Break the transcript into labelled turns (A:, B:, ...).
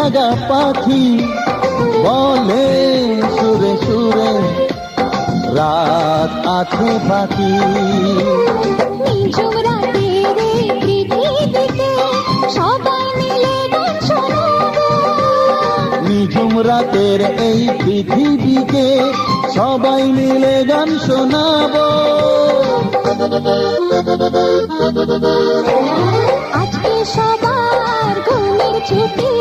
A: জাগা পাখি বলে সুরে সুরে রাত আছে বাকি।
B: নিঝুম রাতের এই পৃথিবীতে সবাই মিলে গান শোনাবো।
A: নিঝুম রাতের এই পৃথিবীকে সবাই মিলে গান শোনাবো।
B: আজকে সবার ঘুমের ছুটি।